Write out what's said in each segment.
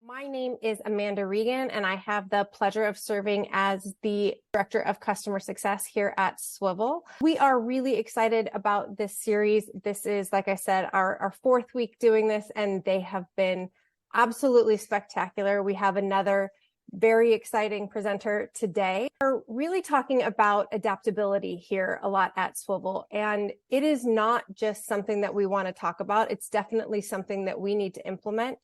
My name is Amanda Regan, and I have the pleasure of serving as the Director of Customer Success here at Swivl. We are really excited about this series. This is, like I said, our fourth week doing this, and they have been absolutely spectacular. We have another very exciting presenter today. We're really talking about adaptability here a lot at Swivl, and it is not just something that we want to talk about. It's definitely something that we need to implement.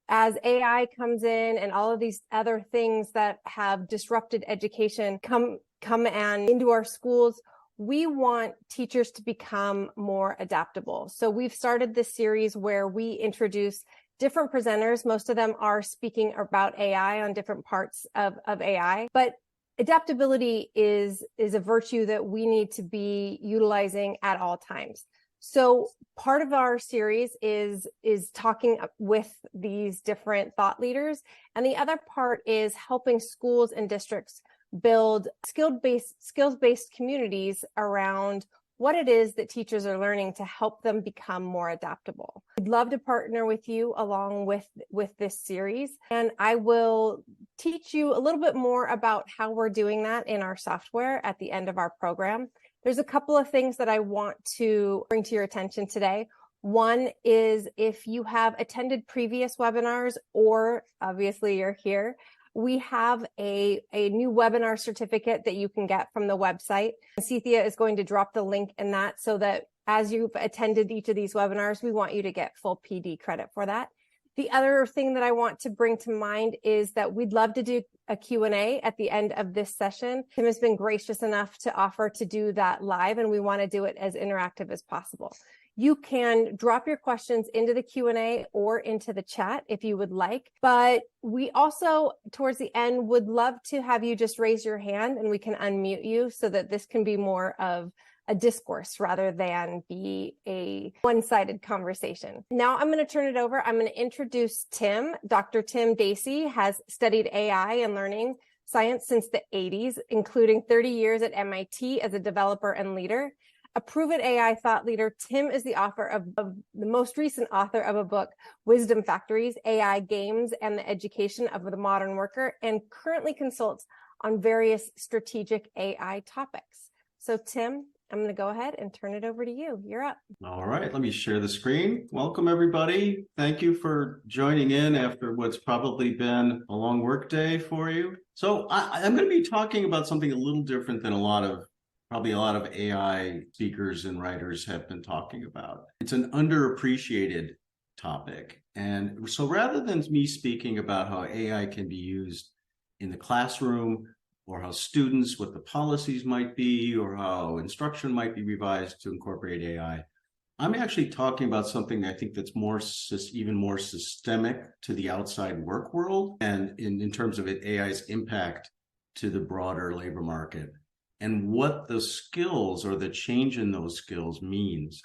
As AI comes in and all of these other things that have disrupted education come and into our schools, we want teachers to become more adaptable. So we've started this series where we introduce different presenters. Most of them are speaking about AI on different parts of AI, but adaptability is a virtue that we need to be utilizing at all times. So part of our series is talking with these different thought leaders. And the other part is helping schools and districts build skills-based communities around what it is that teachers are learning to help them become more adaptable. I'd love to partner with you along with this series. And I will teach you a little bit more about how we're doing that in our software at the end of our program. There's a couple of things that I want to bring to your attention today. One is if you have attended previous webinars, or obviously you're here, we have a new webinar certificate that you can get from the website. Cynthia is going to drop the link in that so that as you've attended each of these webinars, we want you to get full PD credit for that. The other thing that I want to bring to mind is that we'd love to do a Q&A at the end of this session. Tim has been gracious enough to offer to do that live, and we want to do it as interactive as possible. You can drop your questions into the Q&A or into the chat if you would like, but we also, towards the end, would love to have you just raise your hand and we can unmute you so that this can be more of a discourse rather than be a one-sided conversation. Now I'm going to turn it over. I'm going to introduce Tim. Dr. Tim Dasey has studied AI and learning science since the 80s, including 30 years at MIT as a developer and leader. A proven AI thought leader, Tim is the author of the most recent author of a book, Wisdom Factories, AI Games and the Education of the Modern Worker, and currently consults on various strategic AI topics. So Tim, I'm going to go ahead and turn it over to you. You're up. All right, let me share the screen. Welcome, everybody. Thank you for joining in after what's probably been a long work day for you. So I'm going to be talking about something a little different than probably a lot of AI speakers and writers have been talking about. It's an underappreciated topic. And so rather than me speaking about how AI can be used in the classroom, or how students, what the policies might be, or how instruction might be revised to incorporate AI, I'm actually talking about something I think that's even more systemic to the outside work world, and in terms of AI's impact to the broader labor market, and what the skills or the change in those skills means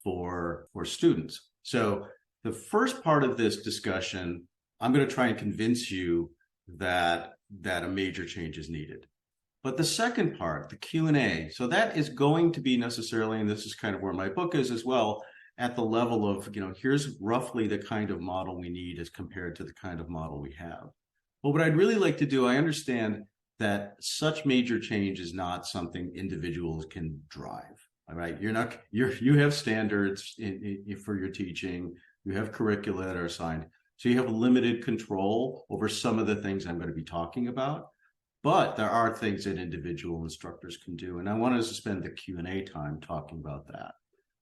for students. So the first part of this discussion, I'm going to try and convince you that a major change is needed. But the second part, the Q&A, so that is going to be necessarily, and this is kind of where my book is as well, at the level of, here's roughly the kind of model we need as compared to the kind of model we have. But what I'd really like to do, I understand that such major change is not something individuals can drive. All right, you have standards for your teaching, you have curricula that are assigned. So you have limited control over some of the things I'm going to be talking about, but there are things that individual instructors can do. And I want us to spend the Q&A time talking about that.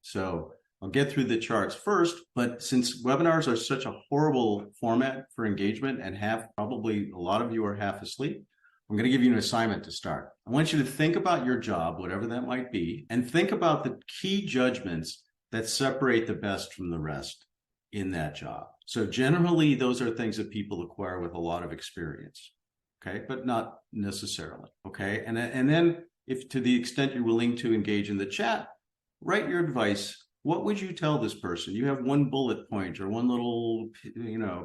So I'll get through the charts first, but since webinars are such a horrible format for engagement and probably a lot of you are half asleep, I'm going to give you an assignment to start. I want you to think about your job, whatever that might be, and think about the key judgments that separate the best from the rest in that job. So generally, those are things that people acquire with a lot of experience, okay, but not necessarily, okay? And then if to the extent you're willing to engage in the chat, write your advice. What would you tell this person? You have one bullet point or one little,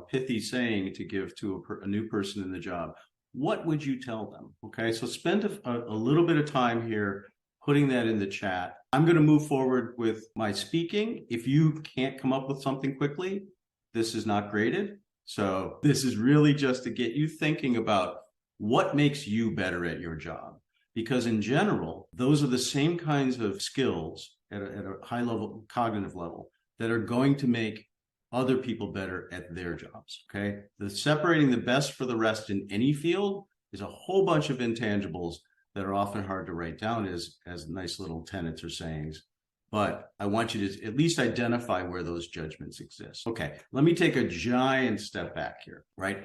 pithy saying to give to a new person in the job. What would you tell them? Okay, so spend a little bit of time here putting that in the chat. I'm going to move forward with my speaking. If you can't come up with something quickly, this is not graded. So this is really just to get you thinking about what makes you better at your job. Because in general, those are the same kinds of skills at a high level, cognitive level, that are going to make other people better at their jobs, okay? The separating the best for the rest in any field is a whole bunch of intangibles that are often hard to write down as nice little tenets or sayings. But I want you to at least identify where those judgments exist. Okay, let me take a giant step back here, right?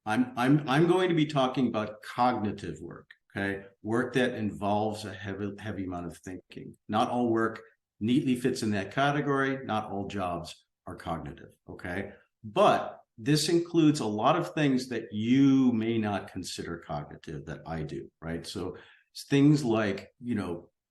I'm going to be talking about cognitive work, okay? Work that involves a heavy amount of thinking. Not all work neatly fits in that category. Not all jobs are cognitive, okay? But this includes a lot of things that you may not consider cognitive that I do, right? So things like,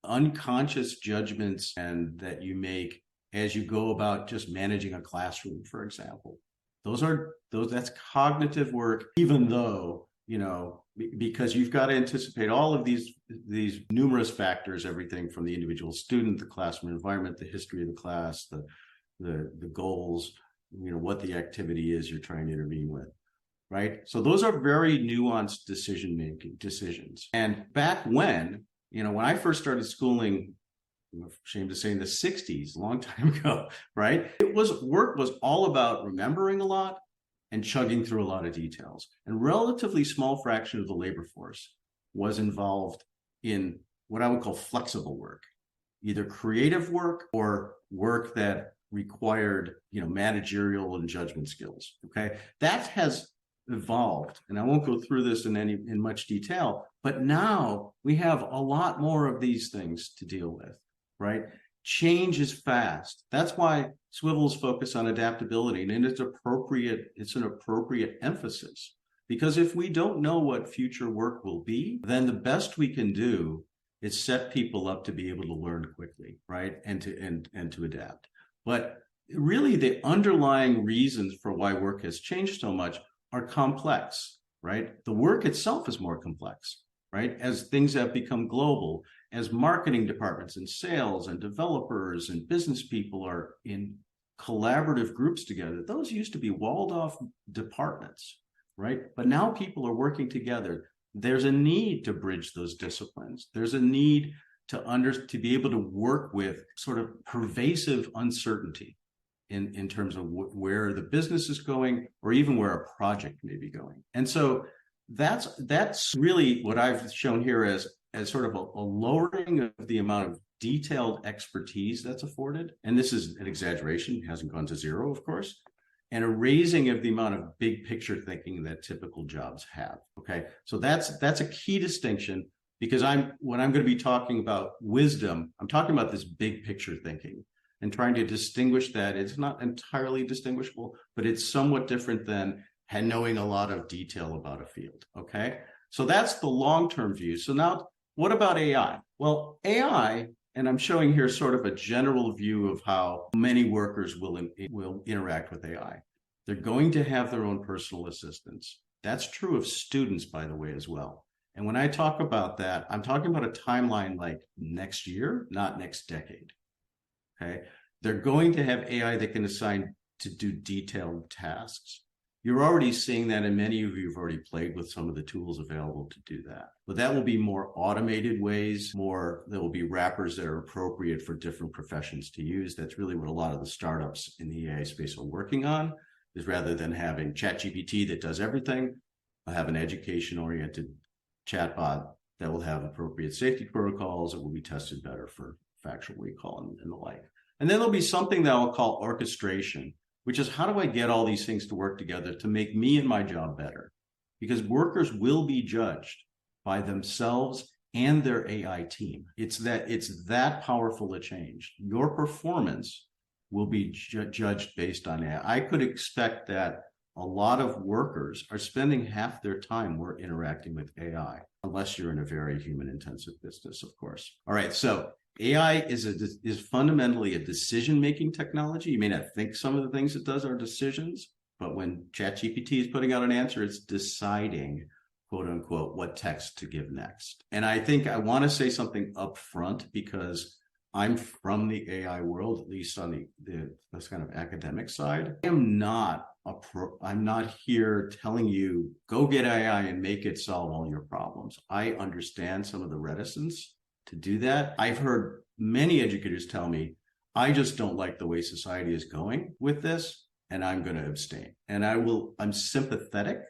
unconscious judgments and that you make as you go about just managing a classroom, for example. That's cognitive work, even though, because you've got to anticipate all of these numerous factors, everything from the individual student, the classroom environment, the history of the class, the goals, what the activity is you're trying to intervene with, right? So those are very nuanced decisions. And back when I first started schooling, I'm ashamed to say in the 60s, a long time ago, right? Work was all about remembering a lot and chugging through a lot of details. And relatively small fraction of the labor force was involved in what I would call flexible work, either creative work or work that required, managerial and judgment skills. Okay. That has evolved. And I won't go through this in much detail, but now we have a lot more of these things to deal with, right? Change is fast. That's why Swivl's focus on adaptability, and it's an appropriate emphasis. Because if we don't know what future work will be, then the best we can do is set people up to be able to learn quickly, right? And to adapt. But really the underlying reasons for why work has changed so much are complex, right? The work itself is more complex, right? As things have become global, as marketing departments and sales and developers and business people are in collaborative groups together, those used to be walled off departments, right? But now people are working together. There's a need to bridge those disciplines. There's a need to be able to work with sort of pervasive uncertainty in terms of where the business is going, or even where a project may be going. And so that's really what I've shown here as sort of a lowering of the amount of detailed expertise that's afforded. And this is an exaggeration, it hasn't gone to zero, of course, and a raising of the amount of big picture thinking that typical jobs have. Okay, so that's a key distinction, because when I'm going to be talking about wisdom, I'm talking about this big picture thinking and trying to distinguish that. It's not entirely distinguishable, but it's somewhat different than knowing a lot of detail about a field. Okay, so that's the long-term view. So now, what about AI? Well, AI, and I'm showing here sort of a general view of how many workers will interact with AI. They're going to have their own personal assistants. That's true of students, by the way, as well. And when I talk about that, I'm talking about a timeline like next year, not next decade. Okay, they're going to have AI that can assign to do detailed tasks. You're already seeing that, and many of you have already played with some of the tools available to do that. But that will be more automated ways, there will be wrappers that are appropriate for different professions to use. That's really what a lot of the startups in the AI space are working on, is rather than having ChatGPT that does everything, I'll have an education-oriented chatbot that will have appropriate safety protocols that will be tested better for factual recall and the like. And then there'll be something that I'll call orchestration, which is how do I get all these things to work together to make me and my job better? Because workers will be judged by themselves and their AI team. It's that powerful a change. Your performance will be judged based on AI. I could expect that a lot of workers are spending half their time interacting with AI, unless you're in a very human-intensive business, of course. All right, so AI is fundamentally a decision-making technology. You may not think some of the things it does are decisions, but when ChatGPT is putting out an answer, it's deciding, quote unquote, what text to give next. And I think I want to say something up front, because I'm from the AI world, at least on this kind of academic side. I am not I'm not here telling you, go get AI and make it solve all your problems. I understand some of the reticence to do that. I've heard many educators tell me, I just don't like the way society is going with this, and I'm going to abstain. And I'm sympathetic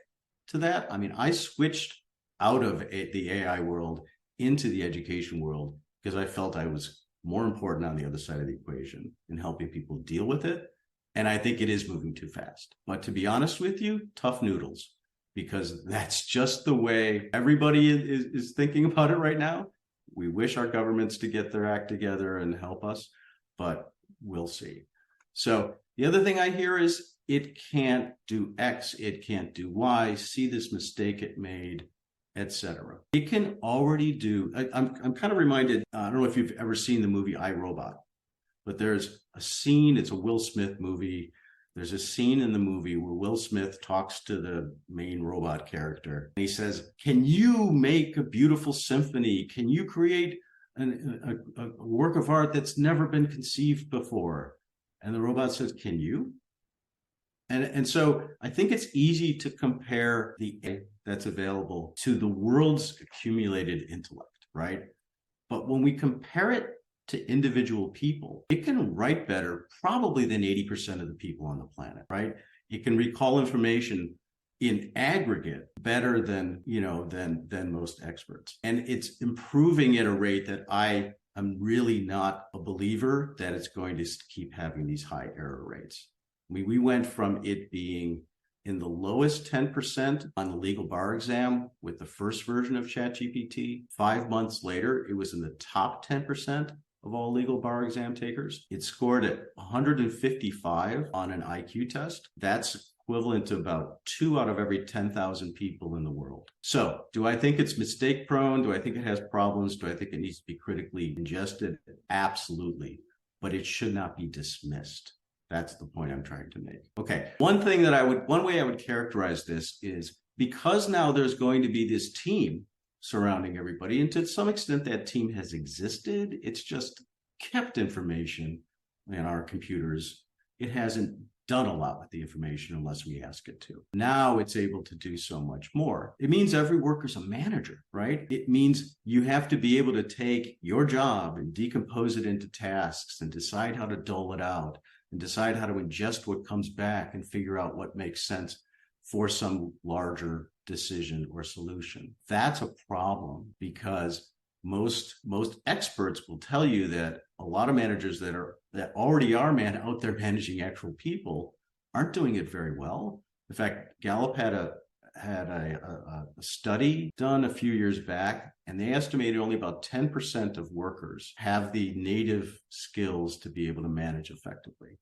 to that. I mean, I switched out of the AI world into the education world because I felt I was more important on the other side of the equation in helping people deal with it. And I think it is moving too fast. But to be honest with you, tough noodles, because that's just the way everybody is thinking about it right now. We wish our governments to get their act together and help us, but we'll see. So the other thing I hear is it can't do X, it can't do Y, see this mistake it made, etc. It can already do, I'm kind of reminded, I don't know if you've ever seen the movie I, Robot, but there's a scene, it's a Will Smith movie. There's a scene in the movie where Will Smith talks to the main robot character. And he says, can you make a beautiful symphony? Can you create a work of art that's never been conceived before? And the robot says, can you? And so I think it's easy to compare the AI that's available to the world's accumulated intellect, right? But when we compare it to individual people, it can write better probably than 80% of the people on the planet, right? It can recall information in aggregate better than, than most experts. And it's improving at a rate that I am really not a believer that it's going to keep having these high error rates. I mean, we went from it being in the lowest 10% on the legal bar exam with the first version of ChatGPT. 5 months later, it was in the top 10% of all legal bar exam takers. It scored at 155 on an IQ test. That's equivalent to about 2 out of every 10,000 people in the world. So do I think it's mistake prone? Do I think it has problems? Do I think it needs to be critically ingested? Absolutely. But it should not be dismissed. That's the point I'm trying to make. Okay. One way I would characterize this is because now there's going to be this team surrounding everybody, and to some extent that team has existed. It's just kept information in our computers. It hasn't done a lot with the information unless we ask it to. Now it's able to do so much more. It means every worker's a manager, right? It means you have to be able to take your job and decompose it into tasks and decide how to dole it out and decide how to ingest what comes back and figure out what makes sense for some larger decision or solution. That's a problem because most experts will tell you that a lot of managers that already are out there managing actual people aren't doing it very well. In fact, Gallup had a study done a few years back, and they estimated only about 10% of workers have the native skills to be able to manage effectively.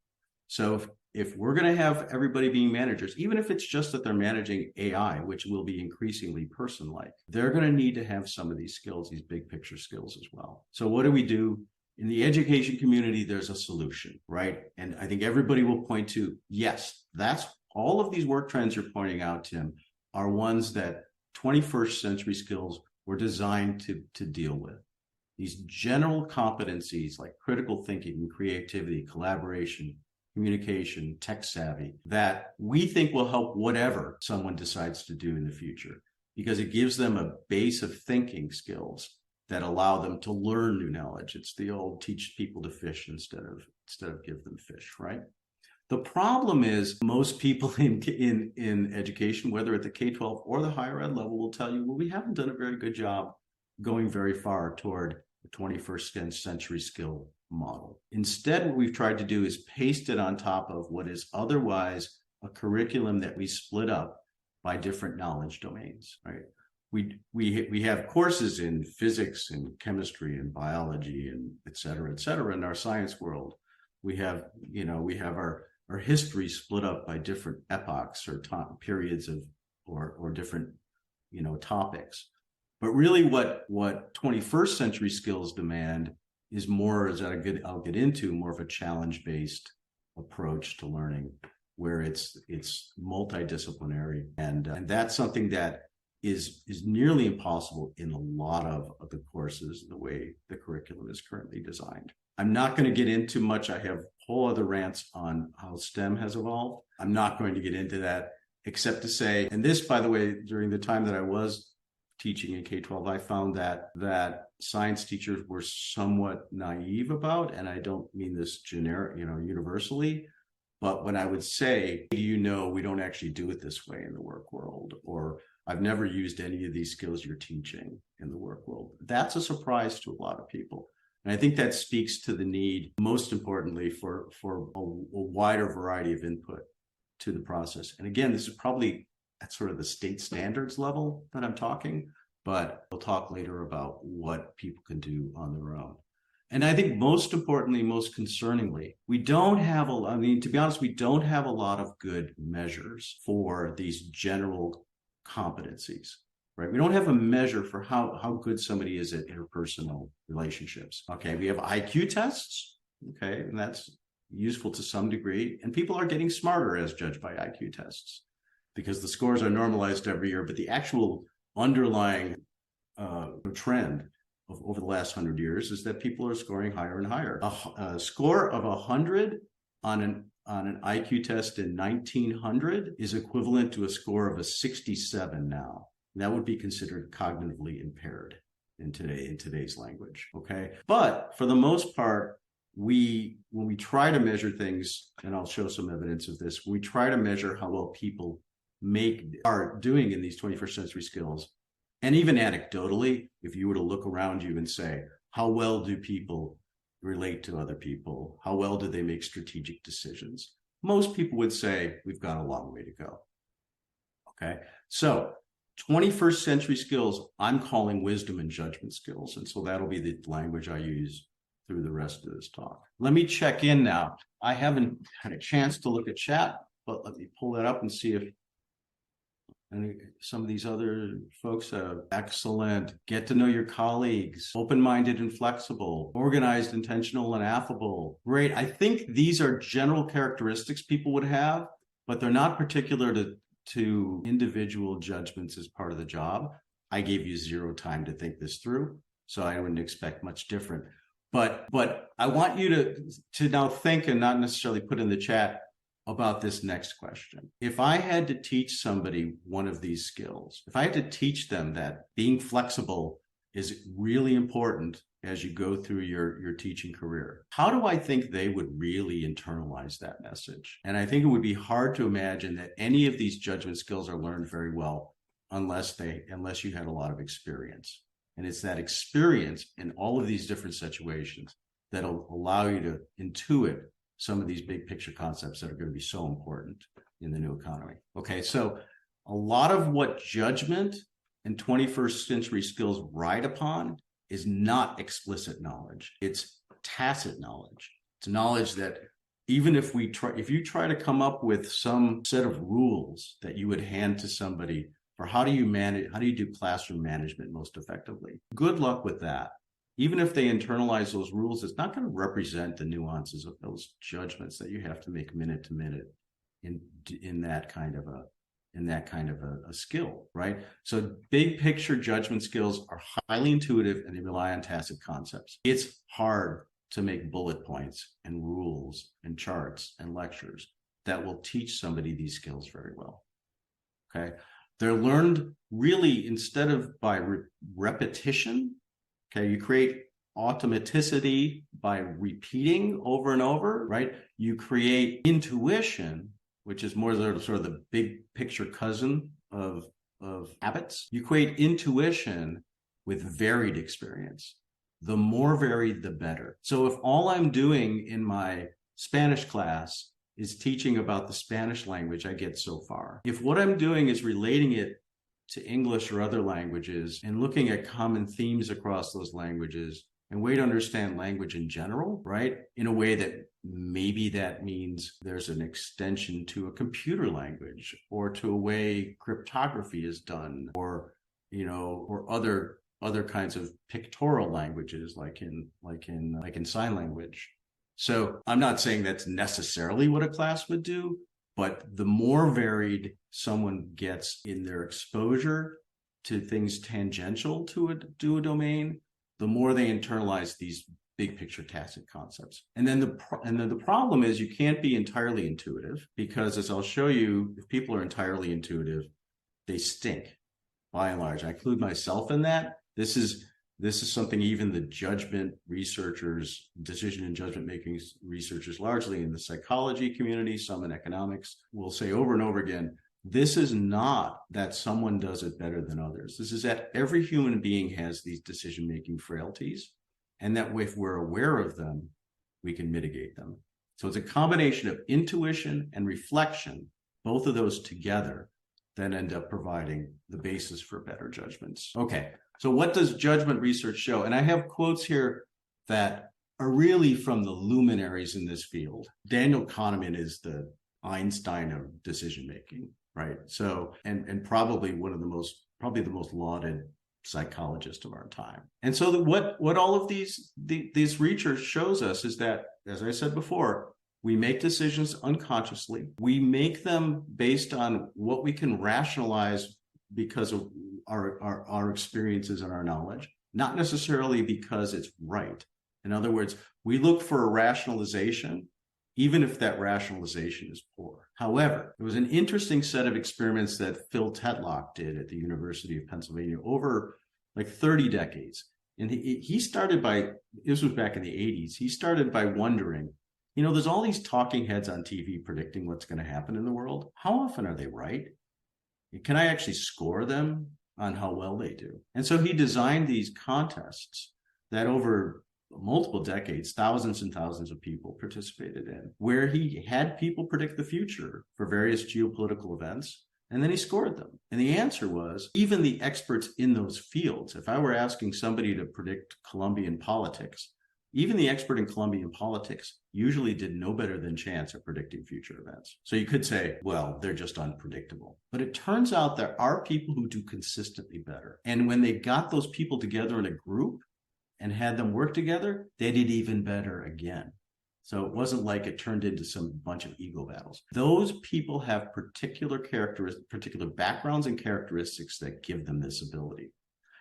So if we're going to have everybody being managers, even if it's just that they're managing AI, which will be increasingly person-like, they're going to need to have some of these skills, these big picture skills as well. So what do we do? In the education community, there's a solution, right? And I think everybody will point to, yes, that's all of these work trends you're pointing out, Tim, are ones that 21st century skills were designed to deal with. These general competencies like critical thinking, creativity, collaboration, communication, tech savvy, that we think will help whatever someone decides to do in the future, because it gives them a base of thinking skills that allow them to learn new knowledge. It's the old teach people to fish instead of give them fish, right? The problem is most people in education, whether at the K-12 or the higher ed level, will tell you, well, we haven't done a very good job going very far toward the 21st century skill model. Instead, what we've tried to do is paste it on top of what is otherwise a curriculum that we split up by different knowledge domains, right? We have courses in physics and chemistry and biology and et cetera in our science world. We have our history split up by different epochs or periods of or different topics. But really what 21st century skills demand is more, I'll get into more of a challenge-based approach to learning, where it's multidisciplinary, and that's something that is nearly impossible in a lot of the courses, the way the curriculum is currently designed. I'm not going to get into much. I have whole other rants on how STEM has evolved. I'm not going to get into that, except to say, and this, by the way, during the time that I was teaching in K-12, I found that science teachers were somewhat naive about, and I don't mean this generic, universally, but when I would say, we don't actually do it this way in the work world, or I've never used any of these skills you're teaching in the work world. That's a surprise to a lot of people. And I think that speaks to the need, most importantly, for a wider variety of input to the process. And again, this is probably at sort of the state standards level that I'm talking, but we'll talk later about what people can do on their own. And I think most importantly, most concerningly, we don't have to be honest, we don't have a lot of good measures for these general competencies. Right? We don't have a measure for how good somebody is at interpersonal relationships. Okay, we have IQ tests. Okay, and that's useful to some degree. And people are getting smarter as judged by IQ tests because the scores are normalized every year. But the actual underlying trend of over the last 100 years is that people are scoring higher and higher. A score of 100 on an IQ test in 1900 is equivalent to a score of a 67 now. That would be considered cognitively impaired in today's language. Okay. But for the most part, when we try to measure things, and I'll show some evidence of this, we try to measure how well people are doing in these 21st century skills. And even anecdotally, if you were to look around you and say, how well do people relate to other people? How well do they make strategic decisions? Most people would say we've got a long way to go. Okay. So 21st century skills, I'm calling wisdom and judgment skills. And so that'll be the language I use through the rest of this talk. Let me check in now. I haven't had a chance to look at chat, but let me pull that up and see if some of these other folks are excellent. Get to know your colleagues, open-minded and flexible, organized, intentional, and affable. Great. I think these are general characteristics people would have, but they're not particular to individual judgments as part of the job. I gave you zero time to think this through, so I wouldn't expect much different. But I want you to now think and not necessarily put in the chat about this next question. If I had to teach somebody one of these skills, if I had to teach them that being flexible is really important as you go through your teaching career, how do I think they would really internalize that message? And I think it would be hard to imagine that any of these judgment skills are learned very well unless you had a lot of experience. And it's that experience in all of these different situations that'll allow you to intuit some of these big picture concepts that are going to be so important in the new economy. Okay, so a lot of what judgment and 21st century skills ride upon is not explicit knowledge. It's tacit knowledge. It's knowledge that even if you try to come up with some set of rules that you would hand to somebody for how do you do classroom management most effectively, good luck with that. Even if they internalize those rules, it's not going to represent the nuances of those judgments that you have to make minute to minute in that kind of a skill, right? So big picture judgment skills are highly intuitive and they rely on tacit concepts. It's hard to make bullet points and rules and charts and lectures that will teach somebody these skills very well. Okay, they're learned really instead of by repetition. Okay, you create automaticity by repeating over and over, right? You create intuition, which is more sort of the big picture cousin of habits. You create intuition with varied experience. The more varied, the better. So if all I'm doing in my Spanish class is teaching about the Spanish language, I get so far. If what I'm doing is relating it to English or other languages and looking at common themes across those languages and way to understand language in general, right? In a way that maybe that means there's an extension to a computer language or to a way cryptography is done or other kinds of pictorial languages like in sign language. So I'm not saying that's necessarily what a class would do, but the more varied someone gets in their exposure to things tangential to a domain, the more they internalize these big picture tacit concepts. And then the problem is you can't be entirely intuitive, because as I'll show you, if people are entirely intuitive, they stink by and large. I include myself in that. This is something even the judgment researchers, decision and judgment making researchers, largely in the psychology community, some in economics, will say over and over again. This is not that someone does it better than others. This is that every human being has these decision-making frailties, and that if we're aware of them, we can mitigate them. So it's a combination of intuition and reflection, both of those together, that end up providing the basis for better judgments. Okay, so what does judgment research show? And I have quotes here that are really from the luminaries in this field. Daniel Kahneman is the Einstein of decision-making, right? So, and probably the most lauded psychologist of our time. And so what all of these research shows us is that, as I said before, we make decisions unconsciously. We make them based on what we can rationalize because of our experiences and our knowledge, not necessarily because it's right. In other words, we look for a rationalization, even if that rationalization is poor. However, there was an interesting set of experiments that Phil Tetlock did at the University of Pennsylvania over like 30 decades. And he started by, this was back in the 80s, he started by wondering, there's all these talking heads on TV predicting what's going to happen in the world. How often are they right? Can I actually score them on how well they do? And so he designed these contests that over multiple decades, thousands and thousands of people participated in, where he had people predict the future for various geopolitical events, and then he scored them. And the answer was, even the experts in those fields, if I were asking somebody to predict Colombian politics, even the expert in Colombian politics usually did no better than chance at predicting future events. So you could say, well, they're just unpredictable. But it turns out there are people who do consistently better. And when they got those people together in a group and had them work together, they did even better again. So it wasn't like it turned into some bunch of ego battles. Those people have particular backgrounds and characteristics that give them this ability.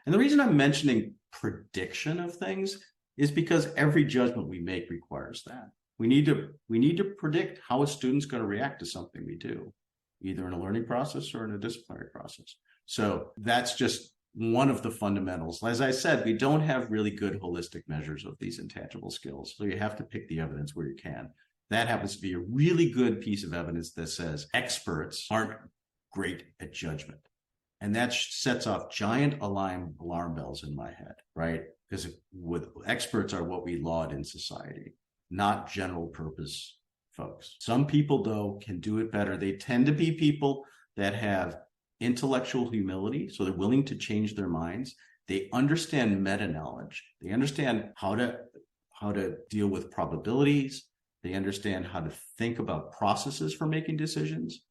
And the reason I'm mentioning prediction of things is because every judgment we make requires that. We need to predict how a student's going to react to something we do, either in a learning process or in a disciplinary process. So that's just one of the fundamentals. As I said, we don't have really good holistic measures of these intangible skills. So you have to pick the evidence where you can. That happens to be a really good piece of evidence that says experts aren't great at judgment. And that sets off giant alarm bells in my head, right? Because experts are what we laud in society, not general purpose folks. Some people, though, can do it better. They tend to be people that have intellectual humility, so they're willing to change their minds. They understand meta-knowledge. They understand how to deal with probabilities. They understand how to think about processes for making decisions.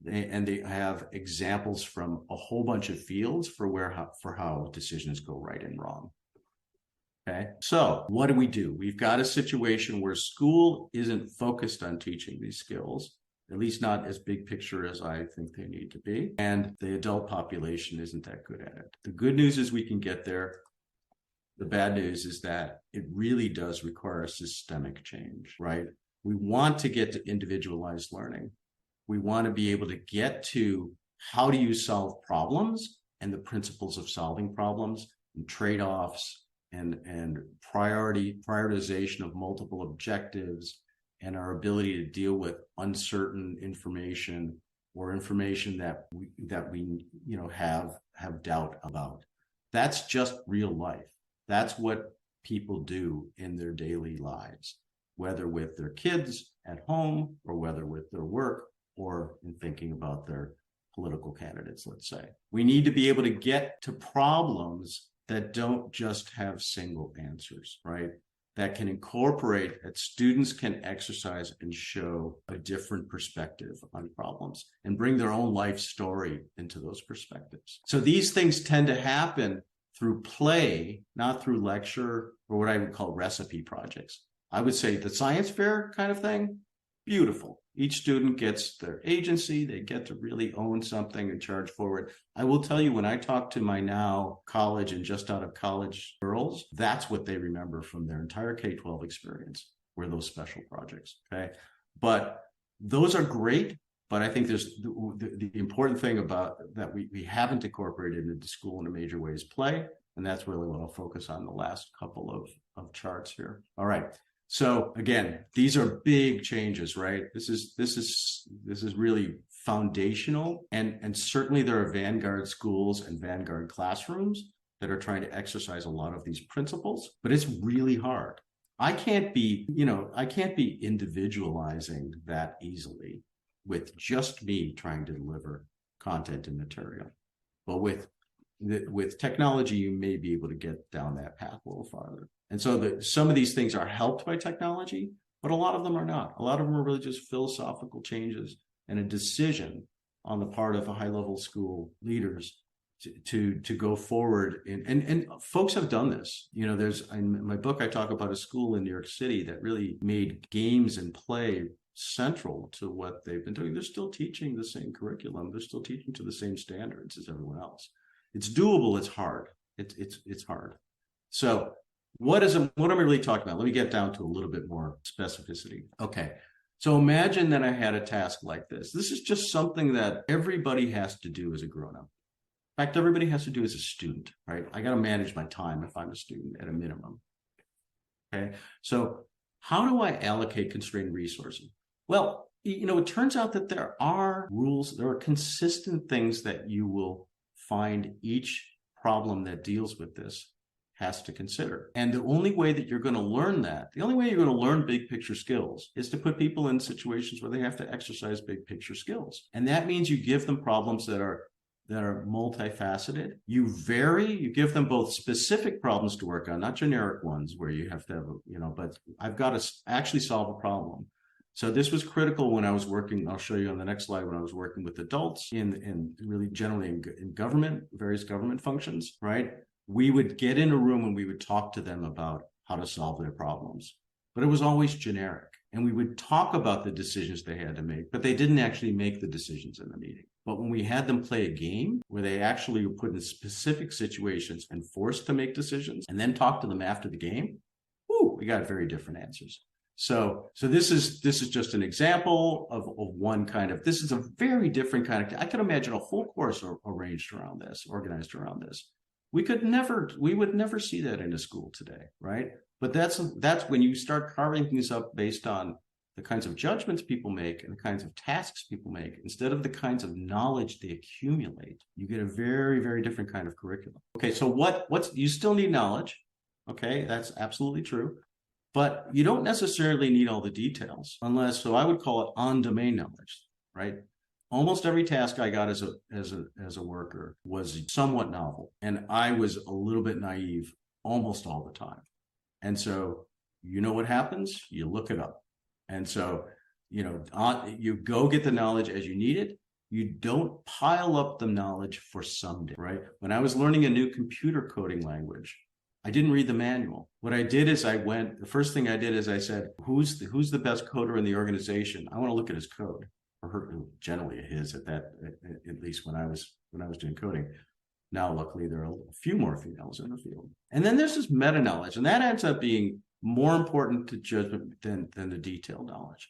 And they have examples from a whole bunch of fields for how decisions go right and wrong. Okay, so what do? We've got a situation where school isn't focused on teaching these skills, at least not as big picture as I think they need to be. And the adult population isn't that good at it. The good news is we can get there. The bad news is that it really does require a systemic change, right? We want to get to individualized learning. We want to be able to get to how do you solve problems and the principles of solving problems and trade-offs and prioritization of multiple objectives and our ability to deal with uncertain information or information that we have doubt about. That's just real life. That's what people do in their daily lives, whether with their kids at home or whether with their work or in thinking about their political candidates, let's say. We need to be able to get to problems that don't just have single answers, right? That can incorporate, that students can exercise and show a different perspective on problems and bring their own life story into those perspectives. So these things tend to happen through play, not through lecture or what I would call recipe projects. I would say the science fair kind of thing, beautiful. Each student gets their agency. They get to really own something and charge forward. I will tell you, when I talk to my now college and just out of college girls, that's what they remember from their entire K-12 experience, were those special projects. Okay. But those are great. But I think there's the important thing about that we haven't incorporated into school in a major way is play. And that's really what I'll focus on the last couple of charts here. All right. So again, these are big changes, right? This is really foundational. And certainly there are vanguard schools and vanguard classrooms that are trying to exercise a lot of these principles, but it's really hard. I can't be individualizing that easily with just me trying to deliver content and material. But with technology, you may be able to get down that path a little farther. And so some of these things are helped by technology, but a lot of them are not. A lot of them are really just philosophical changes and a decision on the part of high-level school leaders to go forward. And folks have done this. You know, in my book, I talk about a school in New York City that really made games and play central to what they've been doing. They're still teaching the same curriculum. They're still teaching to the same standards as everyone else. It's doable. It's hard. It's hard. So what am I really talking about? Let me get down to a little bit more specificity. Okay. So imagine that I had a task like this. This is just something that everybody has to do as a grown-up. In fact, everybody has to do as a student, right? I got to manage my time if I'm a student at a minimum. Okay. So how do I allocate constrained resources? Well, you know, it turns out that there are rules, there are consistent things that you will find each problem that deals with this has to consider. And the only way that you're going to learn that, the only way you're going to learn big picture skills is to put people in situations where they have to exercise big picture skills. And that means you give them problems that are multifaceted. You give them both specific problems to work on, not generic ones where you have to have, but I've got to actually solve a problem. So this was critical when I was working, I'll show you on the next slide, when I was working with adults in really generally in government, various government functions, right? We would get in a room and we would talk to them about how to solve their problems. But it was always generic. And we would talk about the decisions they had to make, but they didn't actually make the decisions in the meeting. But when we had them play a game where they actually were put in specific situations and forced to make decisions and then talk to them after the game, we got very different answers. So this is just an example of one kind of, this is a very different kind of, I can imagine a whole course organized around this. We would never see that in a school today, right? But that's when you start carving things up based on the kinds of judgments people make and the kinds of tasks people make, instead of the kinds of knowledge they accumulate, you get a very, very different kind of curriculum. Okay, so you still need knowledge. Okay, that's absolutely true. But you don't necessarily need all the details so I would call it on-domain knowledge, right? Almost every task I got as a worker was somewhat novel, and I was a little bit naive almost all the time. And so, you know what happens? You look it up. And so, you go get the knowledge as you need it. You don't pile up the knowledge for someday, right? When I was learning a new computer coding language, I didn't read the manual. What I did is the first thing I did is I said, who's the best coder in the organization? I want to look at his code, or her, generally his at least when I was doing coding. Now, luckily, there are a few more females in the field. And then there's this meta knowledge, and that ends up being more important to judgment than the detailed knowledge,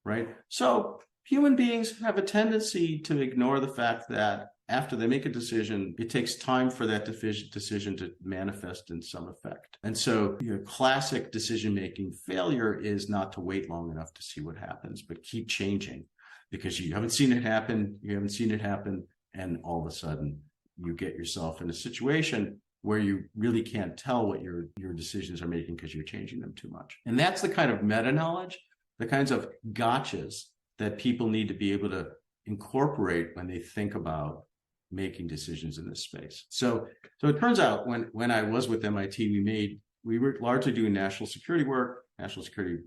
right? So human beings have a tendency to ignore the fact that after they make a decision, it takes time for that decision to manifest in some effect. And so classic decision-making failure is not to wait long enough to see what happens, but keep changing, because you haven't seen it happen, and all of a sudden you get yourself in a situation where you really can't tell what your decisions are making because you're changing them too much. And that's the kind of meta-knowledge, the kinds of gotchas that people need to be able to incorporate when they think about making decisions in this space. So it turns out when I was with MIT, we were largely doing national security work, national security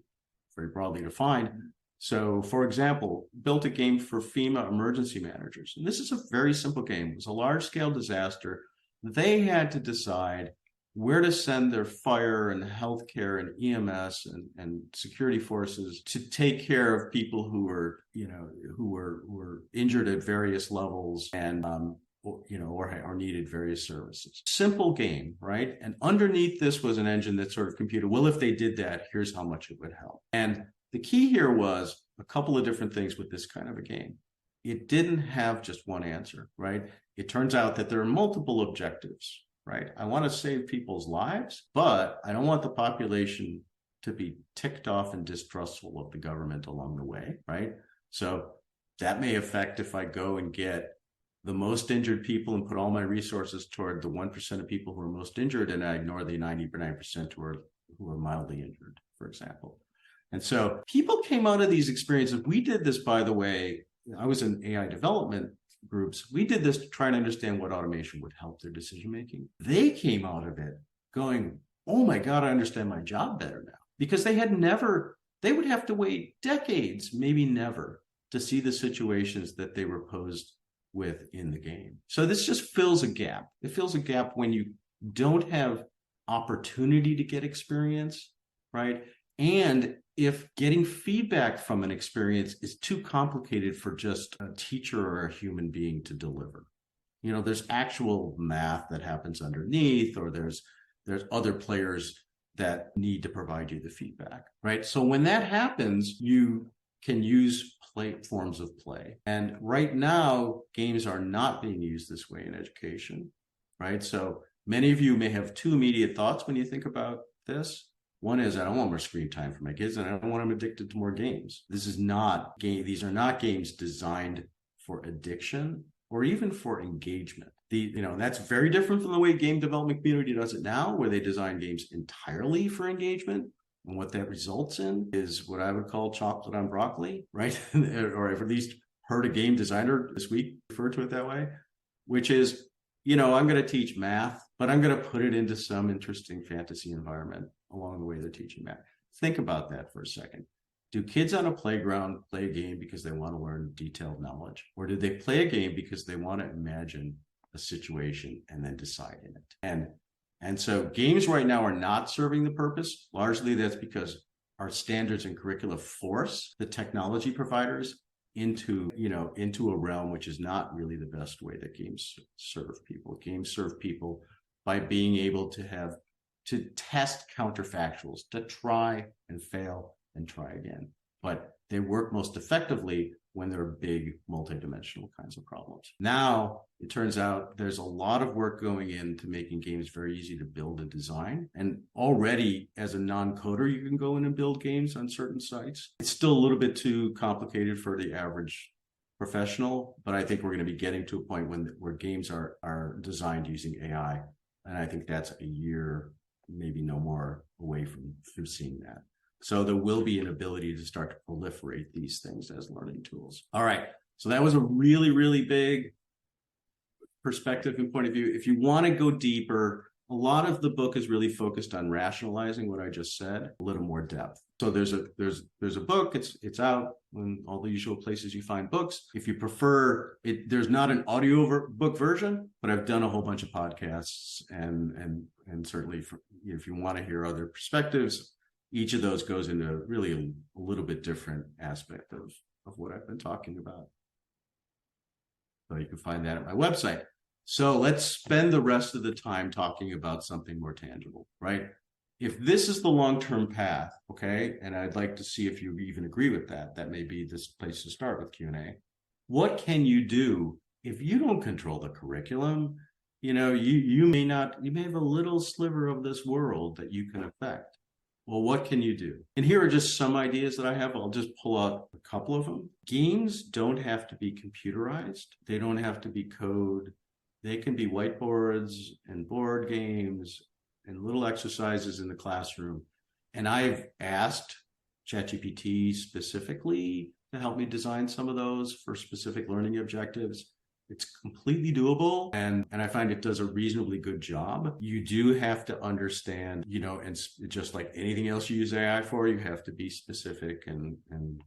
very broadly defined. So, for example, built a game for FEMA emergency managers. And this is a very simple game. It was a large-scale disaster. They had to decide where to send their fire and healthcare and EMS and security forces to take care of people who were injured at various levels and or needed various services. Simple game, right? And underneath this was an engine that sort of computed, well, if they did that, here's how much it would help. And the key here was a couple of different things with this kind of a game. It didn't have just one answer, right? It turns out that there are multiple objectives, right? I want to save people's lives, but I don't want the population to be ticked off and distrustful of the government along the way, right? So that may affect if I go and get the most injured people and put all my resources toward the 1% of people who are most injured, and I ignore the 99% who are mildly injured, for example. And so people came out of these experiences. We did this, by the way. I was in AI development groups. We did this to try and understand what automation would help their decision-making. They came out of it going, oh my God, I understand my job better now. Because they would have to wait decades, maybe never, to see the situations that they were posed with in the game. So this just fills a gap. It fills a gap when you don't have opportunity to get experience, right? And if getting feedback from an experience is too complicated for just a teacher or a human being to deliver. There's actual math that happens underneath, or there's other players that need to provide you the feedback, right? So when that happens, you can use forms of play. And right now, games are not being used this way in education, right? So many of you may have two immediate thoughts when you think about this. One is, I don't want more screen time for my kids, and I don't want them addicted to more games. These are not games designed for addiction or even for engagement. That's very different from the way game development community does it now, where they design games entirely for engagement. And what that results in is what I would call chocolate on broccoli, right? Or I've at least heard a game designer this week refer to it that way, which is, I'm going to teach math, but I'm going to put it into some interesting fantasy environment along the way they're teaching math. Think about that for a second. Do kids on a playground play a game because they want to learn detailed knowledge? Or do they play a game because they want to imagine a situation and then decide in it? And so games right now are not serving the purpose. Largely that's because our standards and curricula force the technology providers into a realm which is not really the best way that games serve people. Games serve people by being able to test counterfactuals, to try and fail and try again. But they work most effectively when they're big, multidimensional kinds of problems. Now, it turns out there's a lot of work going into making games very easy to build and design. And already, as a non-coder, you can go in and build games on certain sites. It's still a little bit too complicated for the average professional, but I think we're going to be getting to a point where games are designed using AI. And I think that's a year, maybe no more, away from seeing that. So there will be an ability to start to proliferate these things as learning tools. All right. So that was a really, really big perspective and point of view. If you want to go deeper, a lot of the book is really focused on rationalizing what I just said, a little more depth. So there's a book, it's out in all the usual places you find books. If you prefer it, there's not an audio book version, but I've done a whole bunch of podcasts and certainly if you want to hear other perspectives, each of those goes into really a little bit different aspect of what I've been talking about. So you can find that at my website. So let's spend the rest of the time talking about something more tangible, right? If this is the long-term path, okay, and I'd like to see if you even agree with that, that may be this place to start with Q&A. What can you do if you don't control the curriculum? You may have a little sliver of this world that you can affect. Well, what can you do? And here are just some ideas that I have. I'll just pull out a couple of them. Games don't have to be computerized. They don't have to be code. They can be whiteboards and board games and little exercises in the classroom. And I've asked ChatGPT specifically to help me design some of those for specific learning objectives. It's completely doable, and I find it does a reasonably good job. You do have to understand, and just like anything else you use AI for, you have to be specific and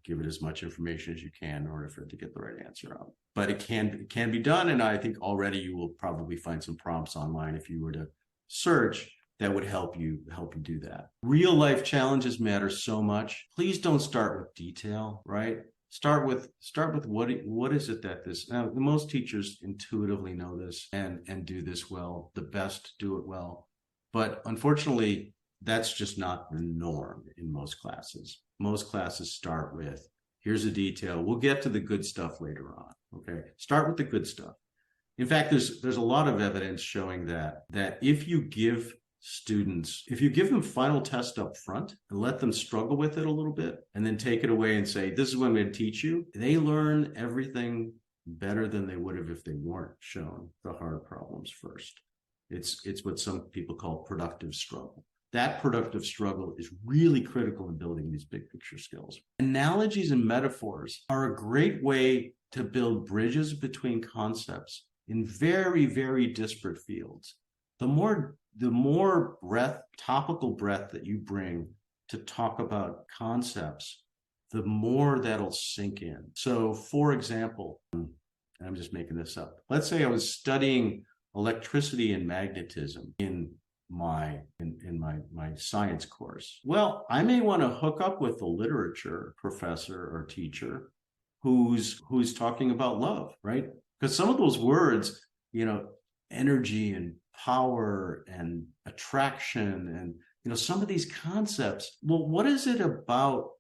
give it as much information as you can in order for it to get the right answer out. But it can be done, and I think already you will probably find some prompts online if you were to search that would help you do that. Real life challenges matter so much. Please don't start with detail, right? Start with what is it that this, now most teachers intuitively know this and do this well. The best do it well. But unfortunately, that's just not the norm in most classes. Most classes start with, here's a detail. We'll get to the good stuff later on. Okay. Start with the good stuff. In fact, there's a lot of evidence showing that if you give them final test up front and let them struggle with it a little bit and then take it away and say, this is what I'm going to teach you, they learn everything better than they would have if they weren't shown the hard problems first. It's what some people call productive struggle. That productive struggle is really critical in building these big picture skills. Analogies and metaphors are a great way to build bridges between concepts in very, very disparate fields. The more topical breadth that you bring to talk about concepts, the more that'll sink in. So, for example, I'm just making this up. Let's say I was studying electricity and magnetism in my science course. Well, I may want to hook up with a literature professor or teacher who's talking about love, right? Because some of those words, energy and power and attraction and some of these concepts, well, what is it about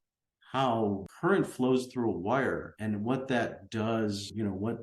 how current flows through a wire and what that does, what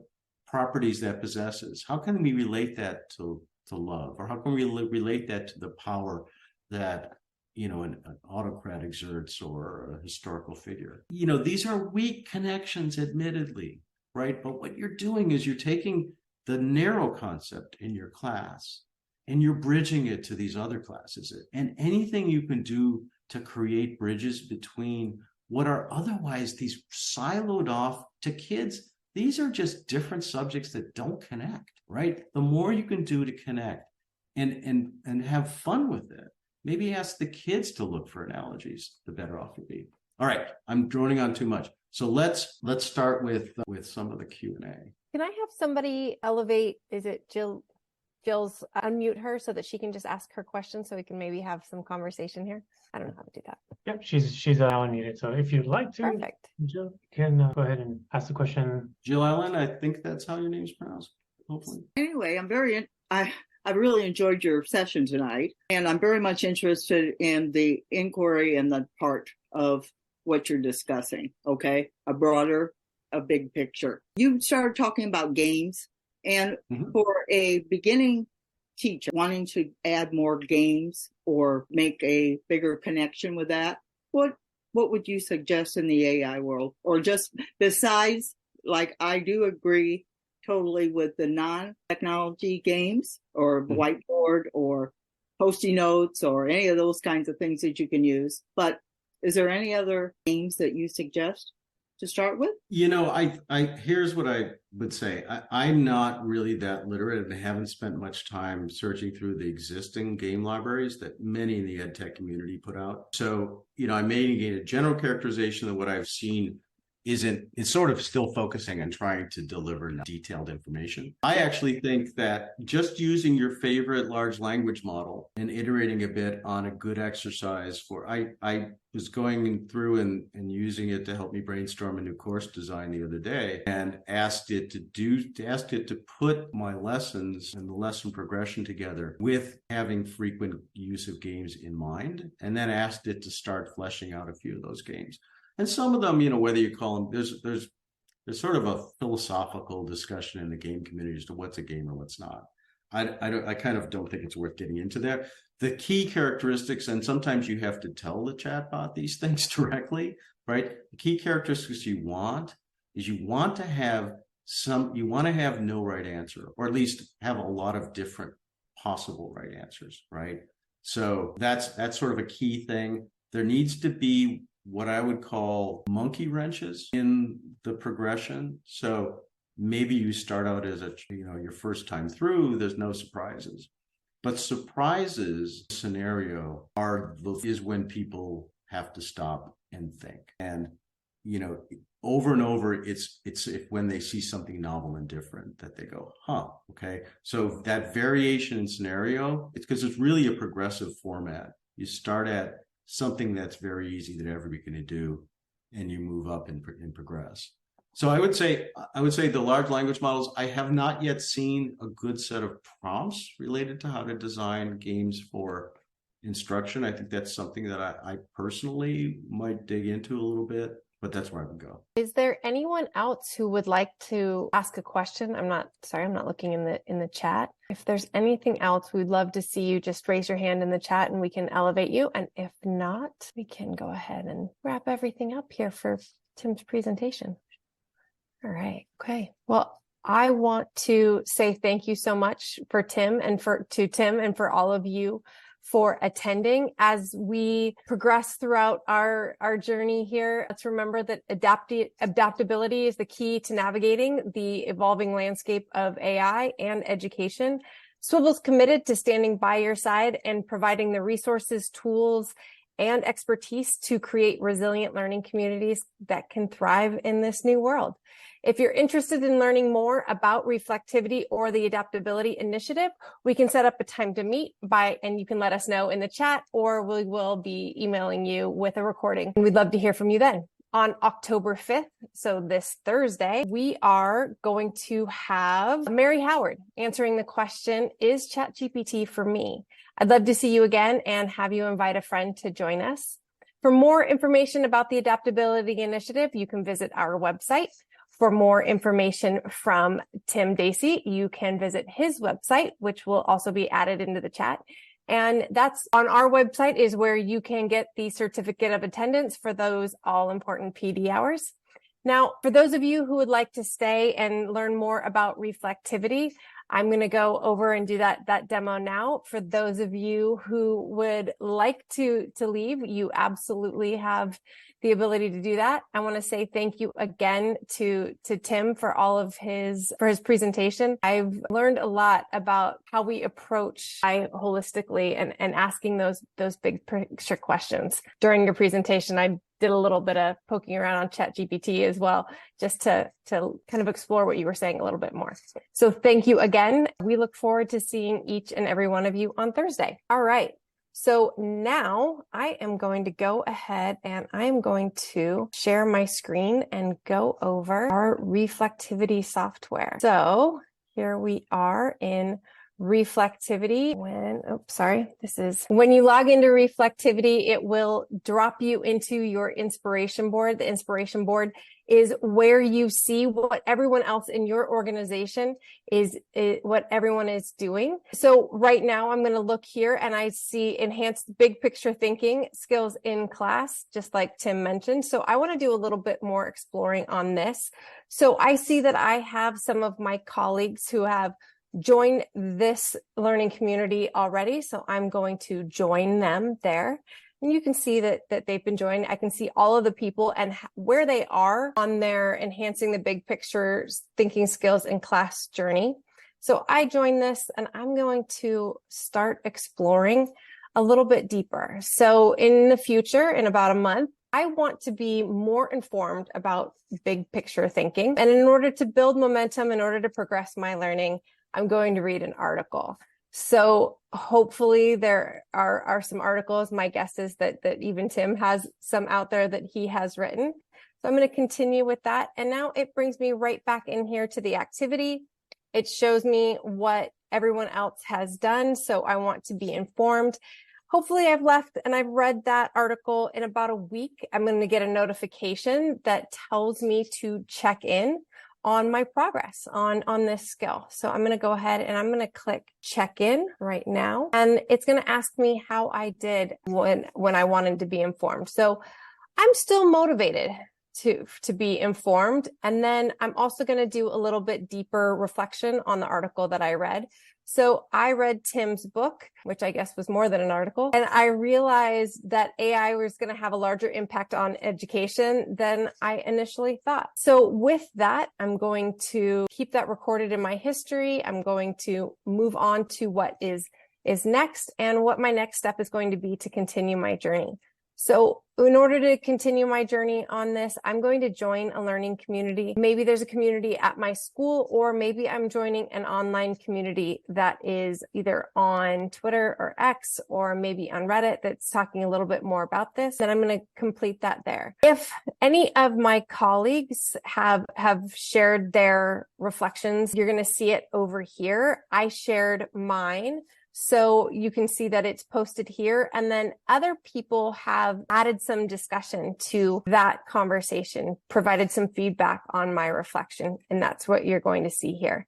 properties that possesses? How can we relate that to love? Or how can we relate that to the power that an autocrat exerts or a historical figure? These are weak connections, admittedly, right? But what you're doing is you're taking the narrow concept in your class and you're bridging it to these other classes. And anything you can do to create bridges between what are otherwise these siloed off to kids, these are just different subjects that don't connect, right? The more you can do to connect and have fun with it, maybe ask the kids to look for analogies, the better off you'll be. All right, I'm droning on too much. So let's start with some of the Q&A. Can I have somebody elevate, is it Jill's unmute her so that she can just ask her question so we can maybe have some conversation here? I don't know how to do that. Yep, she's now unmuted. So if you'd like to, Perfect. Jill, you can go ahead and ask the question. Jill Allen, I think that's how your name's pronounced, hopefully. Anyway, I really enjoyed your session tonight, and I'm very much interested in the inquiry and the part of what you're discussing, okay? A big picture. You started talking about games, and for a beginning teacher wanting to add more games or make a bigger connection with that, what would you suggest in the AI world? Or just besides, like I do agree totally with the non-technology games or whiteboard or Post-it notes or any of those kinds of things that you can use. But is there any other games that you suggest to start with? Here's what I would say. I'm not really that literate and haven't spent much time searching through the existing game libraries that many in the ed tech community put out. So, I may gain a general characterization of what I've seen it's sort of still focusing on trying to deliver detailed information. I actually think that just using your favorite large language model and iterating a bit on a good exercise for, I was going through and using it to help me brainstorm a new course design the other day and asked it to put my lessons and the lesson progression together with having frequent use of games in mind, and then asked it to start fleshing out a few of those games. And some of them, whether you call them, there's sort of a philosophical discussion in the game community as to what's a game or what's not. I kind of don't think it's worth getting into there. The key characteristics, and sometimes you have to tell the chatbot these things directly, right? The key characteristics you want to have no right answer, or at least have a lot of different possible right answers, right? So that's sort of a key thing. There needs to be what I would call monkey wrenches in the progression. So maybe you start out as your first time through, there's no surprises. But surprises scenario is when people have to stop and think. And, over and over, it's if when they see something novel and different that they go, huh, okay. So that variation in scenario, it's because it's really a progressive format. You start at something that's very easy that everybody can do, and you move up and progress. So I would say the large language models, I have not yet seen a good set of prompts related to how to design games for instruction. I think that's something that I personally might dig into a little bit, but that's where I would go. Is there anyone else who would like to ask a question? I'm not looking in the chat. If there's anything else, we'd love to see you. Just raise your hand in the chat and we can elevate you. And if not, we can go ahead and wrap everything up here for Tim's presentation. All right. Okay. Well, I want to say thank you so much for Tim and for all of you for attending. As we progress throughout our journey here, let's remember that adaptability is the key to navigating the evolving landscape of AI and education. Swivl's committed to standing by your side and providing the resources, tools, and expertise to create resilient learning communities that can thrive in this new world. If you're interested in learning more about reflectivity or the Adaptability Initiative, we can set up a time to meet and you can let us know in the chat, or we will be emailing you with a recording. We'd love to hear from you then. On October 5th, so this Thursday, we are going to have Mary Howard answering the question, is ChatGPT for me? I'd love to see you again and have you invite a friend to join us. For more information about the Adaptability Initiative, you can visit our website. For more information from Tim Dasey, you can visit his website, which will also be added into the chat. And that's on our website is where you can get the certificate of attendance for those all important PD hours. Now, for those of you who would like to stay and learn more about reflectivity, I'm going to go over and do that demo now. For those of you who would like to leave, you absolutely have the ability to do that. I want to say thank you again to Tim for all of his presentation. I've learned a lot about how we approach AI holistically and asking those big picture questions. During your presentation, I did a little bit of poking around on ChatGPT as well, just to kind of explore what you were saying a little bit more. So thank you again. We look forward to seeing each and every one of you on Thursday. All right. So now I am going to go ahead and I'm going to share my screen and go over our reflectivity software. So here we are in reflectivity. When you log into reflectivity, it will drop you into your inspiration board. The inspiration board is where you see what everyone else in your organization what everyone is doing. So right now I'm going to look here and I see enhanced big picture thinking skills in class, just like Tim mentioned. So I want to do a little bit more exploring on this. So I see that I have some of my colleagues who have joined this learning community already. So I'm going to join them there. And you can see that they've been joined. I can see all of the people and where they are on their enhancing the big picture thinking skills in class journey. So I joined this and I'm going to start exploring a little bit deeper. So in the future, in about a month, I want to be more informed about big picture thinking. And in order to build momentum, in order to progress my learning, I'm going to read an article. So hopefully there are some articles. My guess is that even Tim has some out there that he has written. So I'm going to continue with that. And now it brings me right back in here to the activity. It shows me what everyone else has done. So I want to be informed. Hopefully I've left and I've read that article in about a week. I'm going to get a notification that tells me to check in on my progress on this skill. So I'm going to go ahead and I'm going to click check in right now. And it's going to ask me how I did when I wanted to be informed. So I'm still motivated to be informed. And then I'm also going to do a little bit deeper reflection on the article that I read. So I read Tim's book, which I guess was more than an article, and I realized that AI was going to have a larger impact on education than I initially thought. So with that, I'm going to keep that recorded in my history. I'm going to move on to what is next and what my next step is going to be to continue my journey. So in order to continue my journey on this, I'm going to join a learning community. Maybe there's a community at my school, or maybe I'm joining an online community that is either on Twitter or X, or maybe on Reddit that's talking a little bit more about this. And I'm going to complete that there. If any of my colleagues have shared their reflections, you're going to see it over here. I shared mine. So you can see that it's posted here, and then other people have added some discussion to that conversation, provided some feedback on my reflection, and that's what you're going to see here.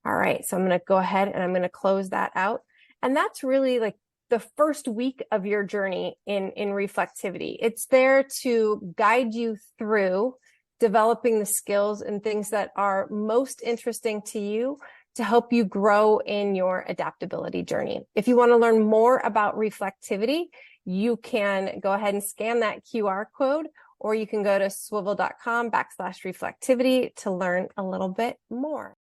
All right, so I'm going to go ahead and I'm going to close that out. And that's really like the first week of your journey in reflectivity. It's there to guide you through developing the skills and things that are most interesting to you, to help you grow in your adaptability journey. If you want to learn more about reflectivity, you can go ahead and scan that QR code, or you can go to swivl.com/reflectivity to learn a little bit more.